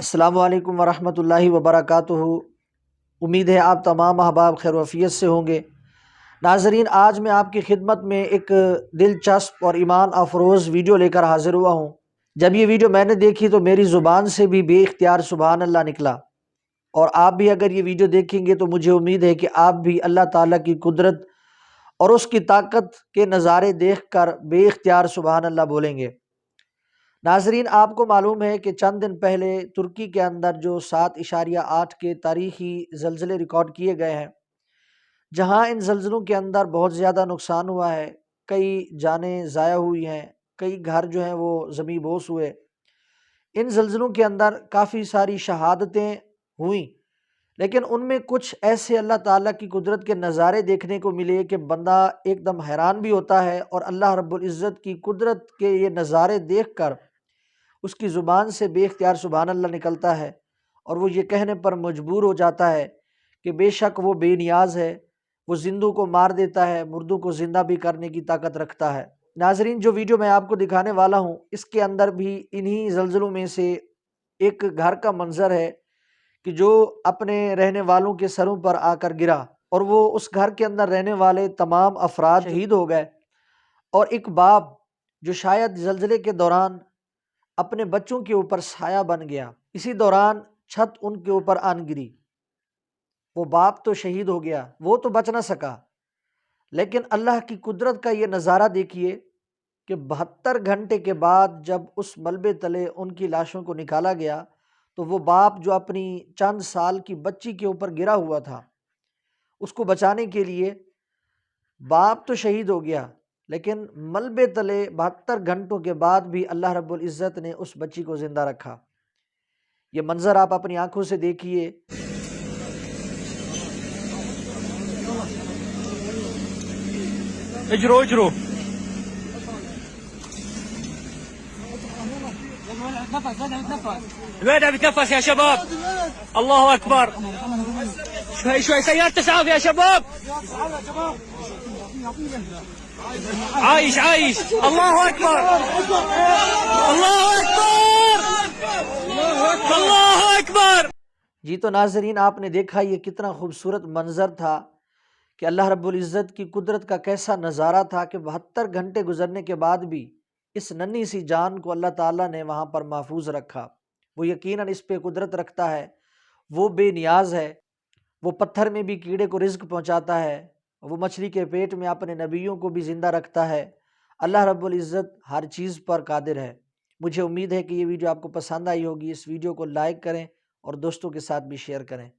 السلام علیکم ورحمۃ اللہ وبرکاتہ۔ امید ہے آپ تمام احباب خیر و عافیت سے ہوں گے۔ ناظرین، آج میں آپ کی خدمت میں ایک دلچسپ اور ایمان افروز ویڈیو لے کر حاضر ہوا ہوں۔ جب یہ ویڈیو میں نے دیکھی تو میری زبان سے بھی بے اختیار سبحان اللہ نکلا، اور آپ بھی اگر یہ ویڈیو دیکھیں گے تو مجھے امید ہے کہ آپ بھی اللہ تعالیٰ کی قدرت اور اس کی طاقت کے نظارے دیکھ کر بے اختیار سبحان اللہ بولیں گے۔ ناظرین، آپ کو معلوم ہے کہ چند دن پہلے ترکی کے اندر جو 7.8 کے تاریخی زلزلے ریکارڈ کیے گئے ہیں، جہاں ان زلزلوں کے اندر بہت زیادہ نقصان ہوا ہے، کئی جانیں ضائع ہوئی ہیں، کئی گھر جو ہیں وہ زمیں بوس ہوئے۔ ان زلزلوں کے اندر کافی ساری شہادتیں ہوئیں، لیکن ان میں کچھ ایسے اللہ تعالیٰ کی قدرت کے نظارے دیکھنے کو ملے کہ بندہ ایک دم حیران بھی ہوتا ہے، اور اللہ رب العزت کی قدرت کے یہ نظارے دیکھ کر اس کی زبان سے بے اختیار سبحان اللہ نکلتا ہے، اور وہ یہ کہنے پر مجبور ہو جاتا ہے کہ بے شک وہ بے نیاز ہے، وہ زندوں کو مار دیتا ہے، مردوں کو زندہ بھی کرنے کی طاقت رکھتا ہے۔ ناظرین، جو ویڈیو میں آپ کو دکھانے والا ہوں، اس کے اندر بھی انہی زلزلوں میں سے ایک گھر کا منظر ہے کہ جو اپنے رہنے والوں کے سروں پر آ کر گرا، اور وہ اس گھر کے اندر رہنے والے تمام افراد شہید ہو گئے، اور ایک باپ جو شاید زلزلے کے دوران اپنے بچوں کے اوپر سایہ بن گیا، اسی دوران چھت ان کے اوپر آن گری، وہ باپ تو شہید ہو گیا، وہ تو بچ نہ سکا، لیکن اللہ کی قدرت کا یہ نظارہ دیکھیے کہ 72 گھنٹے کے بعد جب اس ملبے تلے ان کی لاشوں کو نکالا گیا تو وہ باپ جو اپنی چند سال کی بچی کے اوپر گرا ہوا تھا، اس کو بچانے کے لیے باپ تو شہید ہو گیا، لیکن ملبے تلے 72 گھنٹوں کے بعد بھی اللہ رب العزت نے اس بچی کو زندہ رکھا۔ یہ منظر آپ اپنی آنکھوں سے دیکھیے۔ اجروا اجروا الواد بيتنفس يا شباب. الله اكبر. شوي شوي سيارة اسعاف يا شباب. عايش عايش. الله اكبر. الله اكبر. الله اكبر. جی تو ناظرین، آپ نے دیکھا یہ کتنا خوبصورت منظر تھا کہ اللہ رب العزت کی قدرت کا کیسا نظارہ تھا کہ 72 گھنٹے گزرنے کے بعد بھی اس ننھی سی جان کو اللہ تعالیٰ نے وہاں پر محفوظ رکھا۔ وہ یقیناً اس پہ قدرت رکھتا ہے، وہ بے نیاز ہے، وہ پتھر میں بھی کیڑے کو رزق پہنچاتا ہے، وہ مچھلی کے پیٹ میں اپنے نبیوں کو بھی زندہ رکھتا ہے۔ اللہ رب العزت ہر چیز پر قادر ہے۔ مجھے امید ہے کہ یہ ویڈیو آپ کو پسند آئی ہوگی۔ اس ویڈیو کو لائک کریں اور دوستوں کے ساتھ بھی شیئر کریں۔